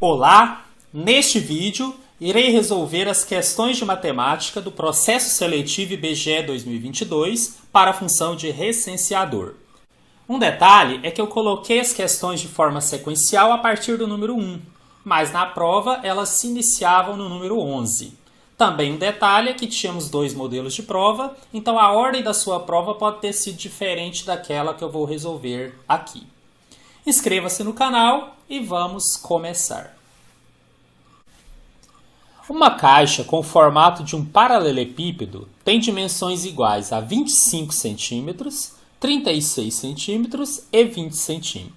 Olá! Neste vídeo, irei resolver as questões de matemática do processo seletivo IBGE 2022 para a função de recenseador. Um detalhe é que eu coloquei as questões de forma sequencial a partir do número 1, mas na prova elas se iniciavam no número 11. Também um detalhe é que tínhamos dois modelos de prova, então a ordem da sua prova pode ter sido diferente daquela que eu vou resolver aqui. Inscreva-se no canal e vamos começar. Uma caixa com o formato de um paralelepípedo tem dimensões iguais a 25 cm, 36 cm e 20 cm.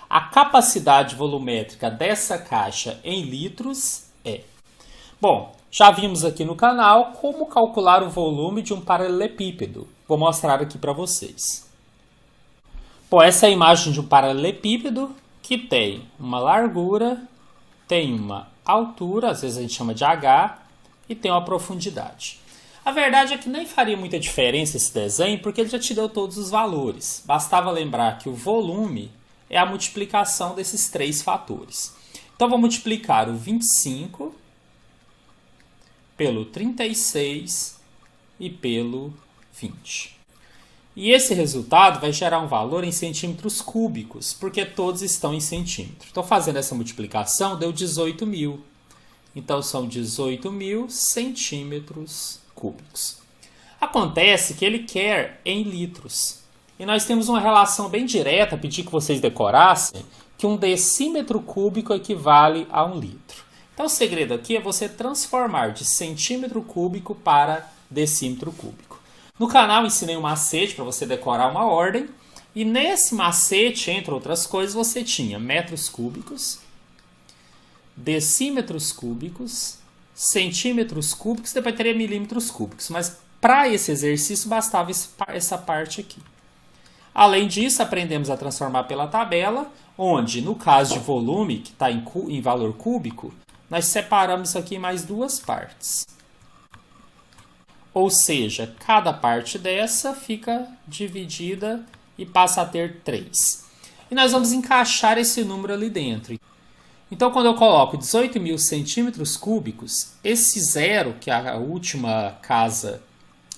A capacidade volumétrica dessa caixa em litros é... Bom, já vimos aqui no canal como calcular o volume de um paralelepípedo. Vou mostrar aqui para vocês. Bom, essa é a imagem de um paralelepípedo que tem uma largura, tem uma altura, às vezes a gente chama de H, e tem uma profundidade. A verdade é que nem faria muita diferença esse desenho, porque ele já te deu todos os valores. Bastava lembrar que o volume é a multiplicação desses três fatores. Então, vou multiplicar o 25 pelo 36 e pelo 20. E esse resultado vai gerar um valor em centímetros cúbicos, porque todos estão em centímetro. Estou fazendo essa multiplicação, deu 18.000. Então, são 18.000 centímetros cúbicos. Acontece que ele quer em litros. E nós temos uma relação bem direta, pedi que vocês decorassem, que um decímetro cúbico equivale a 1 litro. Então, o segredo aqui é você transformar de centímetro cúbico para decímetro cúbico. No canal ensinei um macete para você decorar uma ordem, e nesse macete, entre outras coisas, você tinha metros cúbicos, decímetros cúbicos, centímetros cúbicos, depois teria milímetros cúbicos, mas para esse exercício bastava essa parte aqui. Além disso, aprendemos a transformar pela tabela, onde no caso de volume, que está em valor cúbico, nós separamos aqui em mais duas partes. Ou seja, cada parte dessa fica dividida e passa a ter 3. E nós vamos encaixar esse número ali dentro. Então, quando eu coloco 18.000 centímetros cúbicos, esse zero, que é a última casa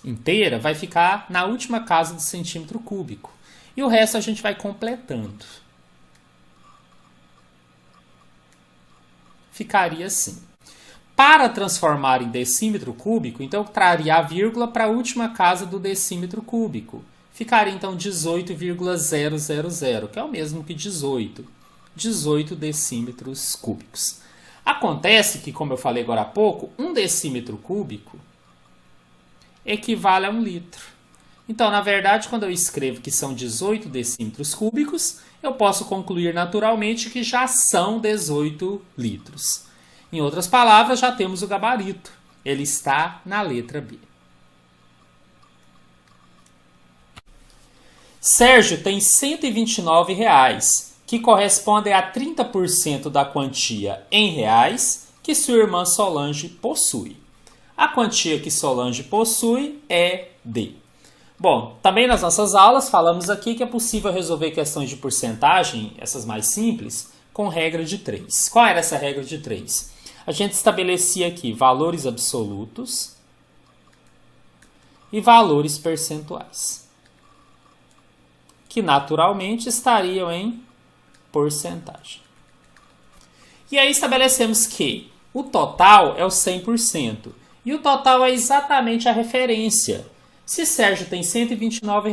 inteira, vai ficar na última casa do centímetro cúbico. E o resto a gente vai completando. Ficaria assim. Para transformar em decímetro cúbico, então eu traria a vírgula para a última casa do decímetro cúbico. Ficaria então 18,000, que é o mesmo que 18. 18 decímetros cúbicos. Acontece que, como eu falei agora há pouco, um decímetro cúbico equivale a 1 litro. Então, na verdade, quando eu escrevo que são 18 decímetros cúbicos, eu posso concluir naturalmente que já são 18 litros. Em outras palavras, já temos o gabarito. Ele está na letra B. Sérgio tem R$ 129, que correspondem a 30% da quantia em reais que sua irmã Solange possui. A quantia que Solange possui é D. Bom, também nas nossas aulas falamos aqui que é possível resolver questões de porcentagem, essas mais simples, com regra de 3. Qual era essa regra de 3? A gente estabelecia aqui valores absolutos e valores percentuais, que naturalmente estariam em porcentagem. E aí estabelecemos que o total é o 100%, e o total é exatamente a referência. Se Sérgio tem R$ 129,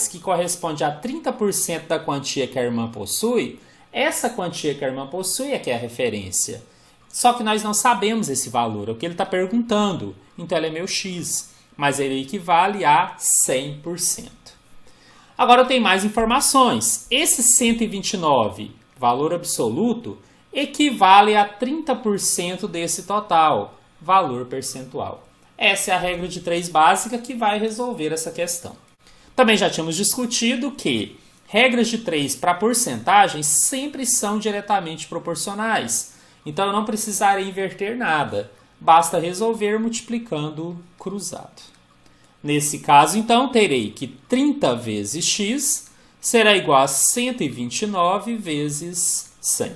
que corresponde a 30% da quantia que a irmã possui, essa quantia que a irmã possui é que é a referência. Só que nós não sabemos esse valor, é o que ele está perguntando. Então, ele é meu X, mas ele equivale a 100%. Agora, eu tenho mais informações. Esse 129, valor absoluto, equivale a 30% desse total, valor percentual. Essa é a regra de 3 básica que vai resolver essa questão. Também já tínhamos discutido que regras de 3 para porcentagem sempre são diretamente proporcionais. Então, eu não precisarei inverter nada. Basta resolver multiplicando cruzado. Nesse caso, então, terei que 30 vezes x será igual a 129 vezes 100.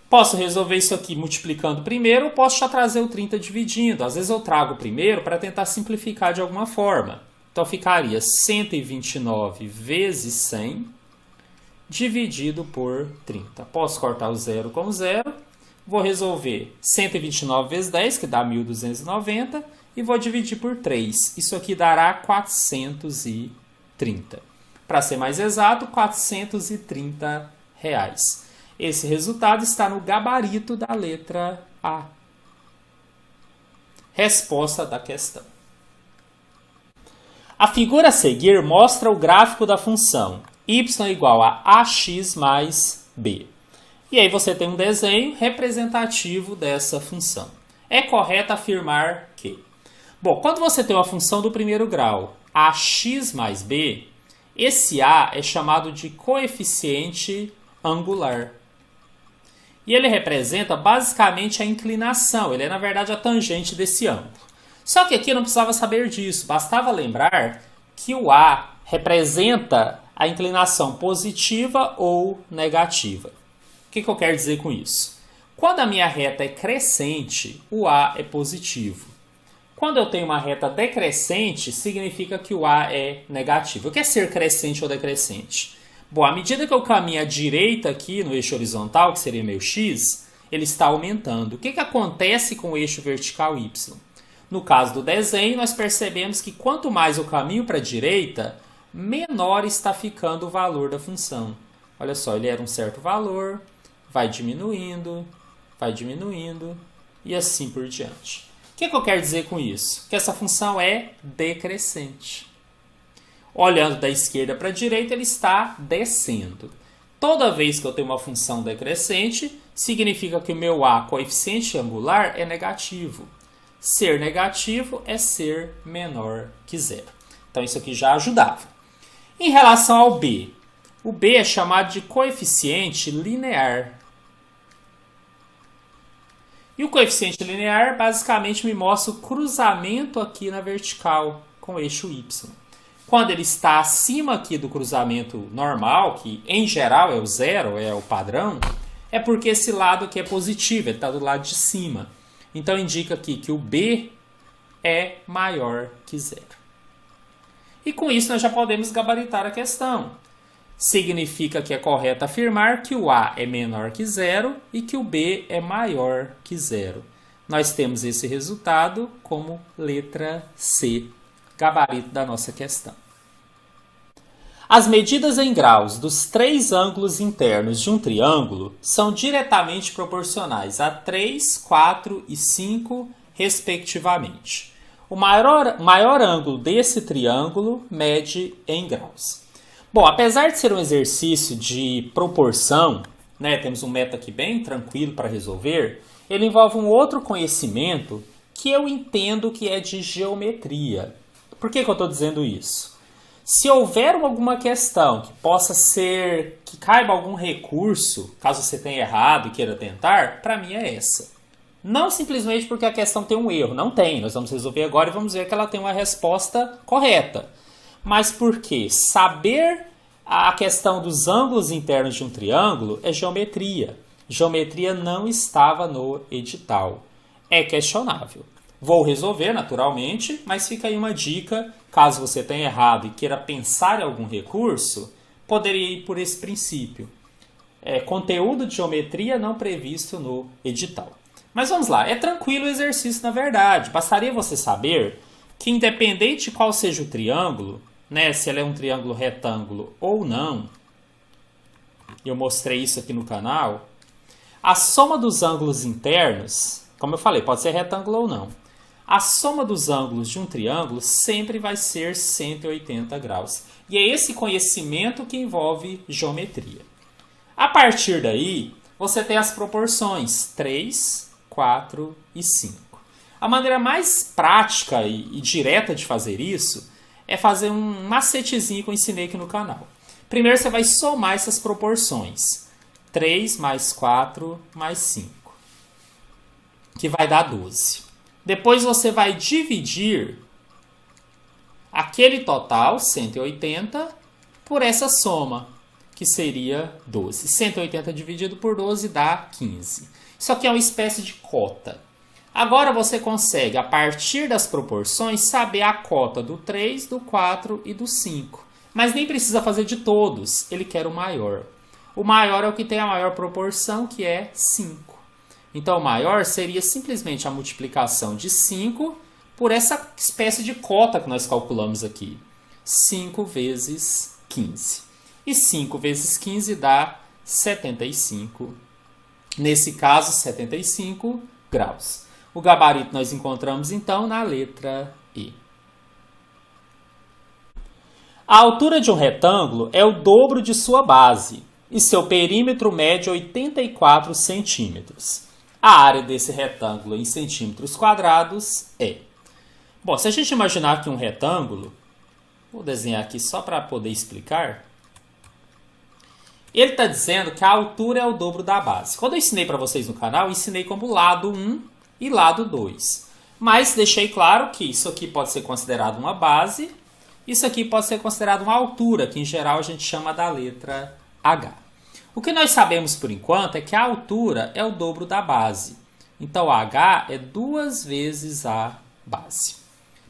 Posso resolver isso aqui multiplicando primeiro, ou posso já trazer o 30 dividindo. Às vezes eu trago primeiro para tentar simplificar de alguma forma. Então ficaria 129 vezes 100 dividido por 30. Posso cortar o zero com zero. Vou resolver 129 vezes 10, que dá 1.290, e vou dividir por 3. Isso aqui dará 430. Para ser mais exato, R$ 430. Esse resultado está no gabarito da letra A. Resposta da questão. A figura a seguir mostra o gráfico da função y igual a ax mais b. E aí você tem um desenho representativo dessa função. É correto afirmar que... Bom, quando você tem uma função do primeiro grau, ax mais b, esse a é chamado de coeficiente angular. E ele representa basicamente a inclinação, ele é na verdade a tangente desse ângulo. Só que aqui eu não precisava saber disso, bastava lembrar que o a representa a inclinação positiva ou negativa. O que eu quero dizer com isso? Quando a minha reta é crescente, o a é positivo. Quando eu tenho uma reta decrescente, significa que o a é negativo. O que é ser crescente ou decrescente? Bom, à medida que eu caminho à direita aqui no eixo horizontal, que seria meu x, ele está aumentando. O que acontece com o eixo vertical y? No caso do desenho, nós percebemos que quanto mais eu caminho para a direita, menor está ficando o valor da função. Olha só, ele era um certo valor, vai diminuindo e assim por diante. O que eu quero dizer com isso? Que essa função é decrescente. Olhando da esquerda para a direita, ele está descendo. Toda vez que eu tenho uma função decrescente, significa que o meu a, coeficiente angular, é negativo. Ser negativo é ser menor que zero. Então isso aqui já ajudava. Em relação ao b, o b é chamado de coeficiente linear. E o coeficiente linear basicamente me mostra o cruzamento aqui na vertical com o eixo y. Quando ele está acima aqui do cruzamento normal, que em geral é o zero, é o padrão, é porque esse lado aqui é positivo, ele está do lado de cima. Então indica aqui que o b é maior que zero. E com isso nós já podemos gabaritar a questão. Significa que é correto afirmar que o a é menor que zero e que o b é maior que zero. Nós temos esse resultado como letra C, gabarito da nossa questão. As medidas em graus dos três ângulos internos de um triângulo são diretamente proporcionais a 3, 4 e 5, respectivamente. O maior ângulo desse triângulo mede em graus. Bom, apesar de ser um exercício de proporção, né, temos um método aqui bem tranquilo para resolver, ele envolve um outro conhecimento que eu entendo que é de geometria. Por que eu estou dizendo isso? Se houver alguma questão que possa ser, que caiba algum recurso, caso você tenha errado e queira tentar, para mim é essa. Não simplesmente porque a questão tem um erro, não tem. Nós vamos resolver agora e vamos ver que ela tem uma resposta correta. Mas porque saber a questão dos ângulos internos de um triângulo é geometria. Geometria não estava no edital. É questionável. Vou resolver naturalmente, mas fica aí uma dica. Caso você tenha errado e queira pensar em algum recurso, poderia ir por esse princípio. Conteúdo de geometria não previsto no edital. Mas vamos lá, é tranquilo o exercício na verdade. Bastaria você saber que independente de qual seja o triângulo, né, se ele é um triângulo retângulo ou não, eu mostrei isso aqui no canal, a soma dos ângulos internos, como eu falei, pode ser retângulo ou não, a soma dos ângulos de um triângulo sempre vai ser 180 graus. E é esse conhecimento que envolve geometria. A partir daí, você tem as proporções 3, 4 e 5. A maneira mais prática e direta de fazer isso é fazer um macetezinho que eu ensinei aqui no canal. Primeiro você vai somar essas proporções. 3 mais 4 mais 5, que vai dar 12. Depois você vai dividir aquele total, 180, por essa soma, que seria 12. 180 dividido por 12 dá 15. Isso aqui é uma espécie de cota. Agora você consegue, a partir das proporções, saber a cota do 3, do 4 e do 5. Mas nem precisa fazer de todos, ele quer o maior. O maior é o que tem a maior proporção, que é 5. Então o maior seria simplesmente a multiplicação de 5 por essa espécie de cota que nós calculamos aqui. 5 vezes 15. E 5 vezes 15 dá 75. Nesse caso, 75 graus. O gabarito nós encontramos, então, na letra E. A altura de um retângulo é o dobro de sua base e seu perímetro mede 84 centímetros. A área desse retângulo em centímetros quadrados é... Bom, se a gente imaginar aqui um retângulo, vou desenhar aqui só para poder explicar. Ele está dizendo que a altura é o dobro da base. Quando eu ensinei para vocês no canal, eu ensinei como lado 1 e lado 2. Mas deixei claro que isso aqui pode ser considerado uma base, isso aqui pode ser considerado uma altura, que em geral a gente chama da letra H. O que nós sabemos por enquanto é que a altura é o dobro da base. Então H é 2 vezes a base.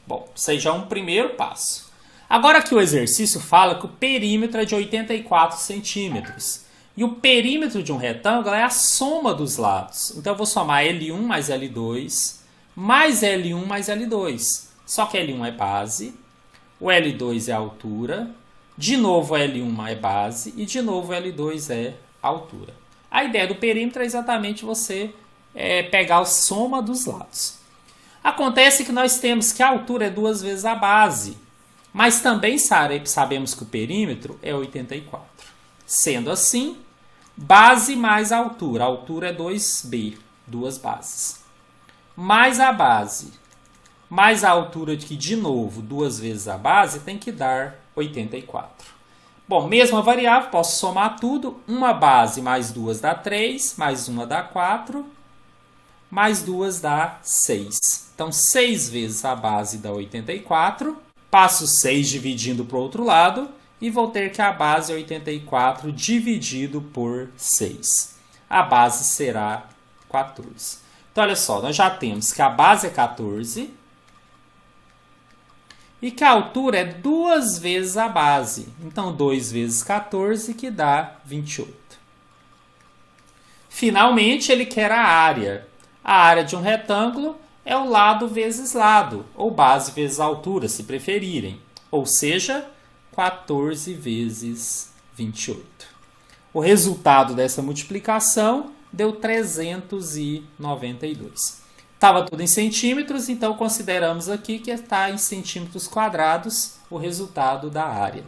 Bom, isso aí já é um primeiro passo. Agora que o exercício fala que o perímetro é de 84 centímetros. E o perímetro de um retângulo é a soma dos lados. Então eu vou somar L1 mais L2, mais L1 mais L2. Só que L1 é base, o L2 é a altura, de novo L1 é base e de novo L2 é a altura. A ideia do perímetro é exatamente você pegar a soma dos lados. Acontece que nós temos que a altura é 2 vezes a base, mas também sabemos que o perímetro é 84. Sendo assim, base mais a altura é 2b, 2 bases, mais a base, mais a altura que, de novo, 2 vezes a base, tem que dar 84. Bom, mesma variável, posso somar tudo, uma base mais 2 dá 3, mais uma dá 4, mais 2 dá 6. Então, 6 vezes a base dá 84, passo 6 dividindo para o outro lado, e vou ter que a base é 84 dividido por 6. A base será 14. Então, olha só, nós já temos que a base é 14 e que a altura é 2 vezes a base. Então, 2 vezes 14, que dá 28. Finalmente, ele quer a área. A área de um retângulo é o lado vezes lado, ou base vezes altura, se preferirem. Ou seja, 14 vezes 28. O resultado dessa multiplicação deu 392. Estava tudo em centímetros, então consideramos aqui que está em centímetros quadrados o resultado da área.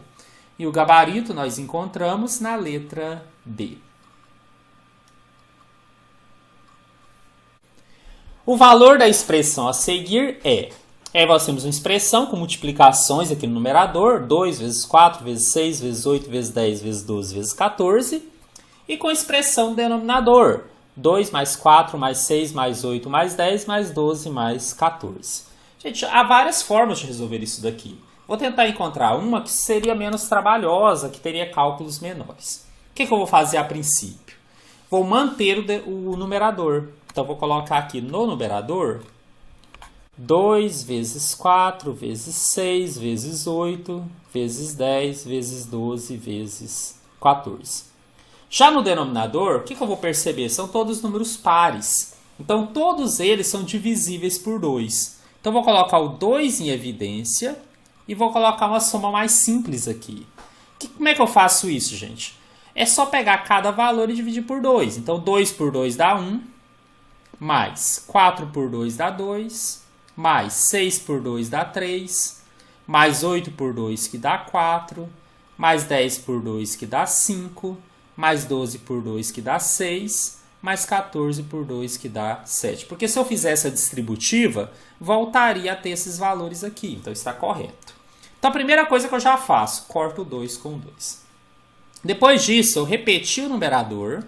E o gabarito nós encontramos na letra B. O valor da expressão a seguir é... nós temos uma expressão com multiplicações aqui no numerador, 2 vezes 4, vezes 6, vezes 8, vezes 10, vezes 12, vezes 14. E com expressão no denominador, 2 mais 4, mais 6, mais 8, mais 10, mais 12, mais 14. Gente, há várias formas de resolver isso daqui. Vou tentar encontrar uma que seria menos trabalhosa, que teria cálculos menores. O que eu vou fazer a princípio? Vou manter o numerador. Então, vou colocar aqui no numerador 2 vezes 4, vezes 6, vezes 8, vezes 10, vezes 12, vezes 14. Já no denominador, o que eu vou perceber? São todos números pares. Então, todos eles são divisíveis por 2. Então, vou colocar o 2 em evidência e vou colocar uma soma mais simples aqui. Como é que eu faço isso, gente? É só pegar cada valor e dividir por 2. Então, 2 por 2 dá 1, mais 4 por 2 dá 2, mais 6 por 2 dá 3, mais 8 por 2 que dá 4, mais 10 por 2 que dá 5, mais 12 por 2 que dá 6, mais 14 por 2 que dá 7. Porque se eu fizesse a distributiva, voltaria a ter esses valores aqui. Então, está correto. Então, a primeira coisa que eu já faço, corto 2 com 2. Depois disso, eu repeti o numerador.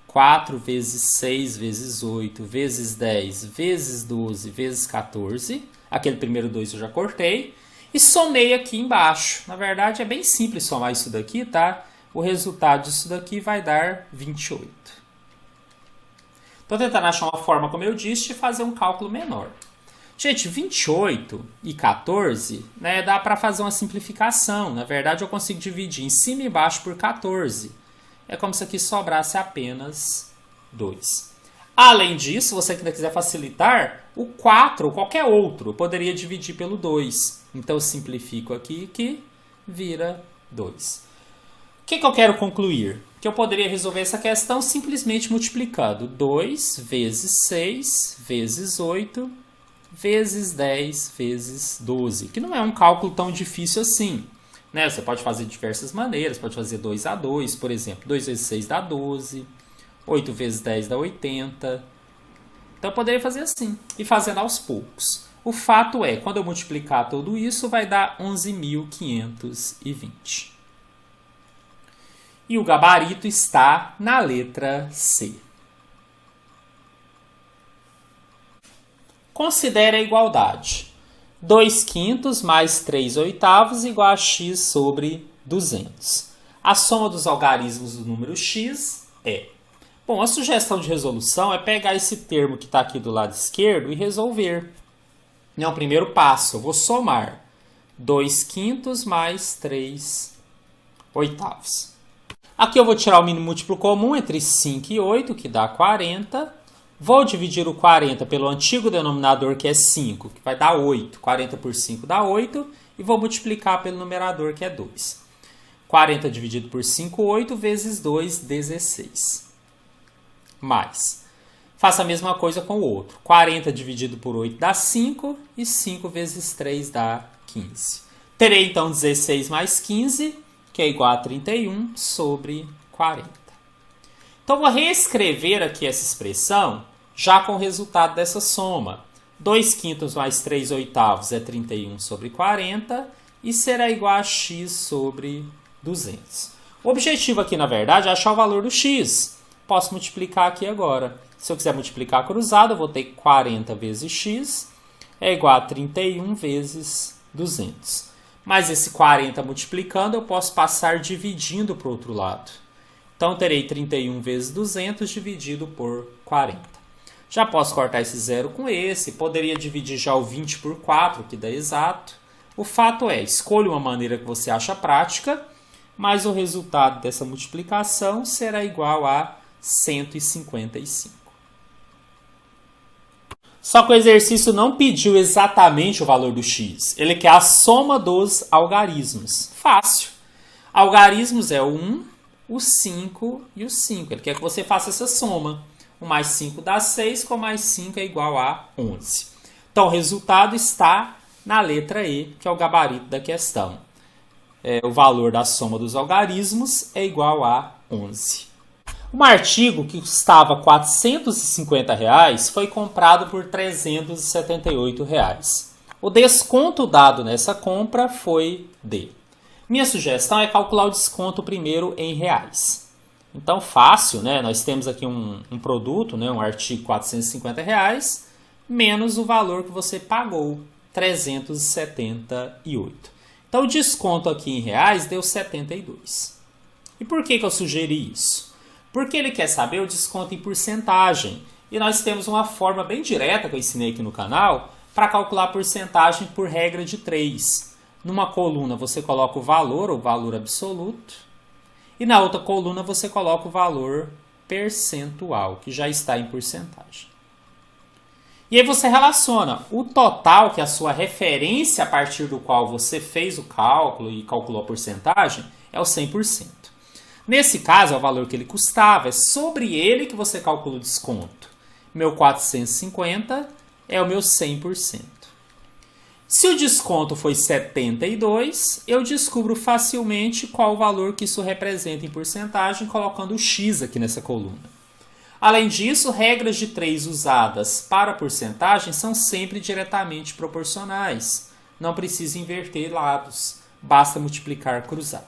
4 vezes 6 vezes 8 vezes 10 vezes 12 vezes 14. Aquele primeiro 2 eu já cortei. E somei aqui embaixo. Na verdade, é bem simples somar isso daqui, tá? o resultado disso daqui vai dar 28. Estou tentando achar uma forma, como eu disse, de fazer um cálculo menor. Gente, 28 e 14, né, dá para fazer uma simplificação. Na verdade, eu consigo dividir em cima e embaixo por 14. É como se aqui sobrasse apenas 2. Além disso, se você quiser facilitar, o 4 ou qualquer outro eu poderia dividir pelo 2. Então, eu simplifico aqui que vira 2. O que eu quero concluir? Que eu poderia resolver essa questão simplesmente multiplicando 2 vezes 6 vezes 8 vezes 10 vezes 12, que não é um cálculo tão difícil assim. Né? Você pode fazer de diversas maneiras, pode fazer 2 a 2, por exemplo. 2 vezes 6 dá 12, 8 vezes 10 dá 80. Então eu poderia fazer assim, e fazendo aos poucos. O fato é, quando eu multiplicar tudo isso, vai dar 11.520. E o gabarito está na letra C. Considere a igualdade. 2/5 mais 3/8 igual a x sobre 200. A soma dos algarismos do número x é... Bom, a sugestão de resolução é pegar esse termo que está aqui do lado esquerdo e resolver. É o primeiro passo. Eu vou somar 2/5 mais 3/8. Aqui eu vou tirar o mínimo múltiplo comum entre 5 e 8, que dá 40. Vou dividir o 40 pelo antigo denominador, que é 5, que vai dar 8. 40 por 5 dá 8. E vou multiplicar pelo numerador, que é 2. 40 dividido por 5, 8, vezes 2, 16. Mais. Faça a mesma coisa com o outro. 40 dividido por 8 dá 5. E 5 vezes 3 dá 15. Terei, então, 16 mais 15, que é igual a 31 sobre 40. Então, vou reescrever aqui essa expressão já com o resultado dessa soma. 2/5 mais 3/8 é 31 sobre 40 e será igual a x sobre 200. O objetivo aqui, na verdade, é achar o valor do x. Posso multiplicar aqui agora. Se eu quiser multiplicar cruzado, eu vou ter 40 vezes x é igual a 31 vezes 200. Mas esse 40 multiplicando, eu posso passar dividindo para o outro lado. Então, terei 31 vezes 200 dividido por 40. Já posso cortar esse zero com esse. Poderia dividir já o 20 por 4, que dá exato. O fato é, escolha uma maneira que você acha prática, mas o resultado dessa multiplicação será igual a 155. Só que o exercício não pediu exatamente o valor do x. Ele quer a soma dos algarismos. Fácil. Algarismos é o 1, o 5 e o 5. Ele quer que você faça essa soma. 1 mais 5 dá 6, com mais 5 é igual a 11. Então, o resultado está na letra E, que é o gabarito da questão. O valor da soma dos algarismos é igual a 11. Um artigo que custava R$ 450 foi comprado por R$ 378. O desconto dado nessa compra foi D. Minha sugestão é calcular o desconto primeiro em reais. Então, fácil, né? Nós temos aqui um produto, né? Um artigo de R$ 450, menos o valor que você pagou, R$ 378. Então, o desconto aqui em reais deu 72. E por que eu sugeri isso? Porque ele quer saber o desconto em porcentagem. E nós temos uma forma bem direta que eu ensinei aqui no canal para calcular a porcentagem por regra de 3. Numa coluna você coloca o valor, ou valor absoluto, e na outra coluna você coloca o valor percentual, que já está em porcentagem. E aí você relaciona o total, que é a sua referência a partir do qual você fez o cálculo e calculou a porcentagem, é o 100%. Nesse caso, é o valor que ele custava, é sobre ele que você calcula o desconto. Meu 450 é o meu 100%. Se o desconto foi 72, eu descubro facilmente qual o valor que isso representa em porcentagem, colocando o X aqui nessa coluna. Além disso, regras de 3 usadas para porcentagem são sempre diretamente proporcionais. Não precisa inverter lados, basta multiplicar cruzado.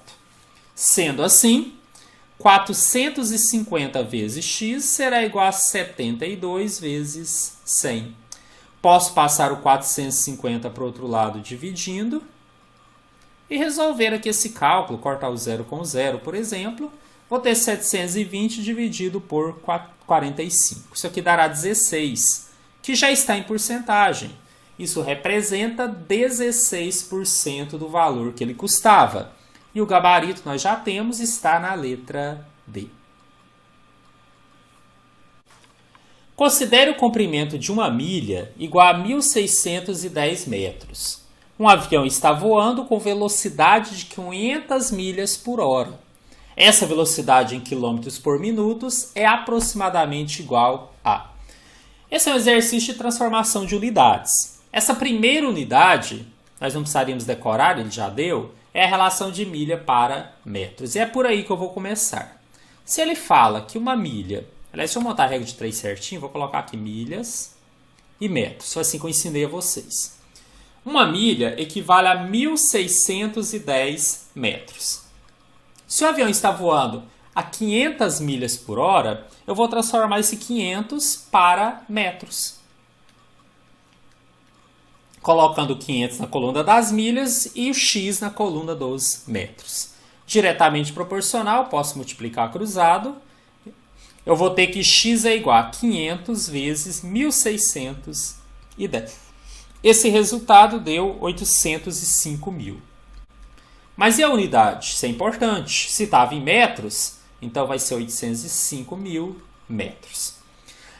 Sendo assim, 450 vezes x será igual a 72 vezes 100. Posso passar o 450 para o outro lado dividindo. e resolver aqui esse cálculo, cortar o zero com o zero, por exemplo, vou ter 720 dividido por 45. Isso aqui dará 16, que já está em porcentagem. Isso representa 16% do valor que ele custava. E o gabarito nós já temos, está na letra D. Considere o comprimento de uma milha igual a 1.610 metros. Um avião está voando com velocidade de 500 milhas por hora. Essa velocidade em quilômetros por minuto é aproximadamente igual a... Esse é um exercício de transformação de unidades. Essa primeira unidade, nós não precisaríamos decorar, ele já deu, é a relação de milha para metros. E é por aí que eu vou começar. Se ele fala que uma milha... Aliás, se eu montar a regra de 3 certinho, vou colocar aqui milhas e metros. Foi assim que eu ensinei a vocês. Uma milha equivale a 1.610 metros. Se o avião está voando a 500 milhas por hora, eu vou transformar esse 500 para metros. Colocando 500 na coluna das milhas e o x na coluna dos metros. Diretamente proporcional, posso multiplicar cruzado. Eu vou ter que x é igual a 500 vezes 1.610. Esse resultado deu 805 mil. Mas e a unidade? Isso é importante. Se estava em metros, então vai ser 805 mil metros.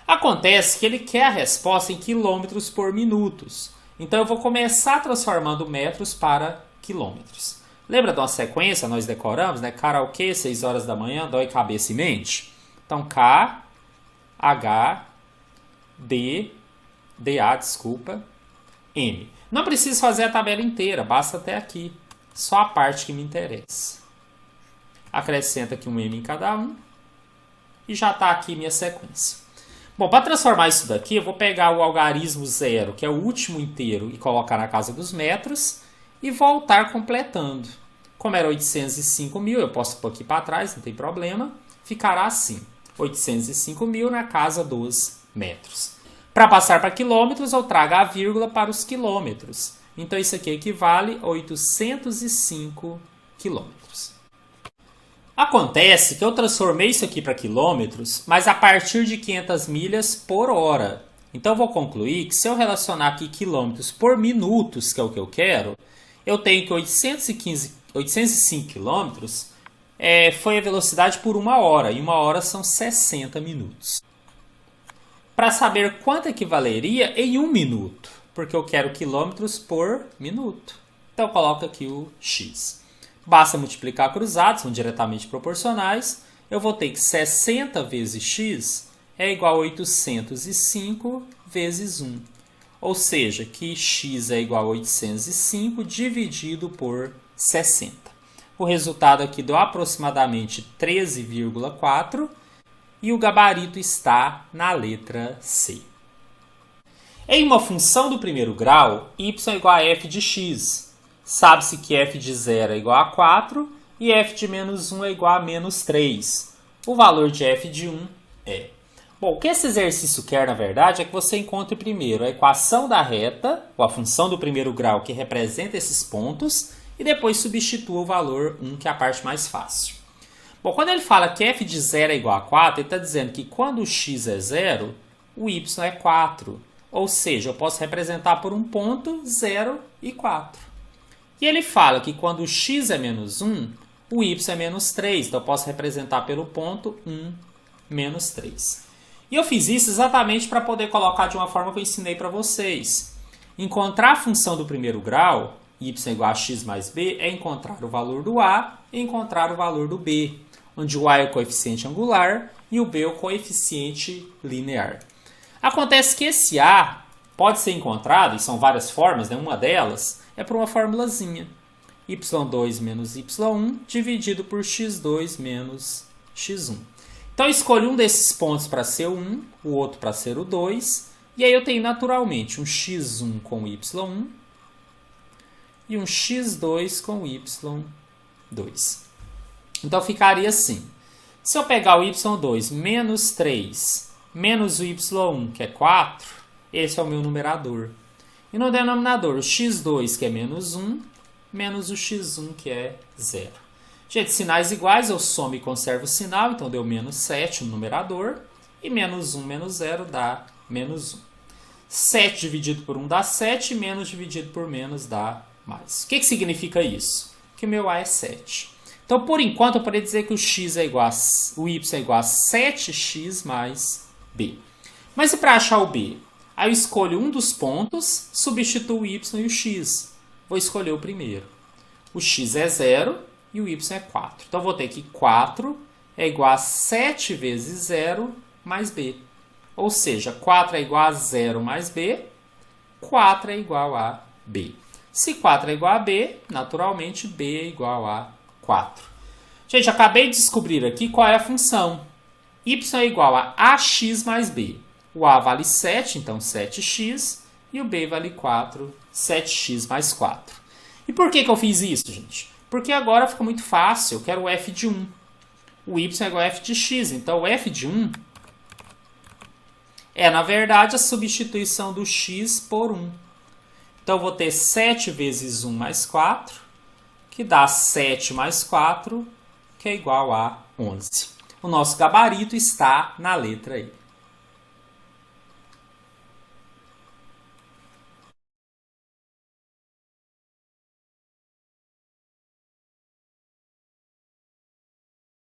Acontece que ele quer a resposta em quilômetros por minutos. Então eu vou começar transformando metros para quilômetros. Lembra de uma sequência? Nós decoramos, né? Karaokê, 6 horas da manhã, dói cabeça e mente. Então, K, H, D, DA, desculpa, M. Não preciso fazer a tabela inteira, basta até aqui. Só a parte que me interessa. Acrescenta aqui um M em cada um. E já está aqui minha sequência. Bom, para transformar isso daqui, eu vou pegar o algarismo zero, que é o último inteiro, e colocar na casa dos metros. E voltar completando. Como era 805 mil, eu posso pôr aqui para trás, não tem problema. Ficará assim. 805 mil na casa dos metros. Para passar para quilômetros, eu trago a vírgula para os quilômetros. Então, isso aqui equivale a 805 quilômetros. Acontece que eu transformei isso aqui para quilômetros, mas a partir de 500 milhas por hora. Então, eu vou concluir que se eu relacionar aqui quilômetros por minutos, que é o que eu quero, eu tenho que 805 quilômetros foi a velocidade por 1 hora, e 1 hora são 60 minutos. Para saber quanto equivaleria em 1 minuto, porque eu quero quilômetros por minuto. Então eu coloco aqui o x. Basta multiplicar cruzados, são diretamente proporcionais. Eu vou ter que 60 vezes x é igual a 805 vezes 1. Ou seja, que x é igual a 805 dividido por 60. O resultado aqui deu aproximadamente 13,4 e o gabarito está na letra C. Em uma função do primeiro grau, y é igual a f de x. Sabe-se que f de 0 é igual a 4 e f de menos 1 é igual a menos 3. O valor de f de 1 é... Bom, o que esse exercício quer, na verdade, é que você encontre primeiro a equação da reta, ou a função do primeiro grau que representa esses pontos, e depois substitua o valor 1, que é a parte mais fácil. Bom, quando ele fala que f de 0 é igual a 4, ele está dizendo que quando o x é 0, o y é 4. Ou seja, eu posso representar por um ponto 0 e 4. E ele fala que quando o x é menos 1, o y é menos 3. Então, eu posso representar pelo ponto 1, menos 3. E eu fiz isso exatamente para poder colocar de uma forma que eu ensinei para vocês. Encontrar a função do primeiro grau, y igual a x mais b, é encontrar o valor do a e encontrar o valor do b, onde o a é o coeficiente angular e o b é o coeficiente linear. Acontece que esse a pode ser encontrado, e são várias formas, né? Uma delas é por uma formulazinha. y2 menos y1 dividido por x2 menos x1. Então, eu escolho um desses pontos para ser o 1, o outro para ser o 2, e aí eu tenho naturalmente um x1 com y1 e um x2 com y2. Então, ficaria assim. Se eu pegar o y2 menos 3 menos o y1, que é 4, esse é o meu numerador. E no denominador, o x2, que é menos 1, menos o x1, que é 0. Gente, sinais iguais, eu somo e conservo o sinal, então deu menos 7 no numerador, e menos 1 menos 0 dá menos 1. 7 dividido por 1 dá 7, menos dividido por menos dá mais. O que significa isso? Que meu A é 7. Então, por enquanto, eu poderia dizer que o y é igual a 7x mais b. Mas e para achar o b? Aí eu escolho um dos pontos, substituo o y e o x. Vou escolher o primeiro. O x é 0 e o y é 4. Então, eu vou ter que 4 é igual a 7 vezes 0 mais b. Ou seja, 4 é igual a 0 mais b, 4 é igual a b. Se 4 é igual a b, naturalmente b é igual a 4. Gente, acabei de descobrir aqui qual é a função. Y é igual a ax mais b. O a vale 7, então 7x, e o b vale 4, 7x mais 4. E por que eu fiz isso, gente? Porque agora fica muito fácil, eu quero o f de 1. O y é igual a f de x, então o f de 1 é, na verdade, a substituição do x por 1. Então, eu vou ter 7 vezes 1 mais 4, que dá 7 mais 4, que é igual a 11. O nosso gabarito está na letra E.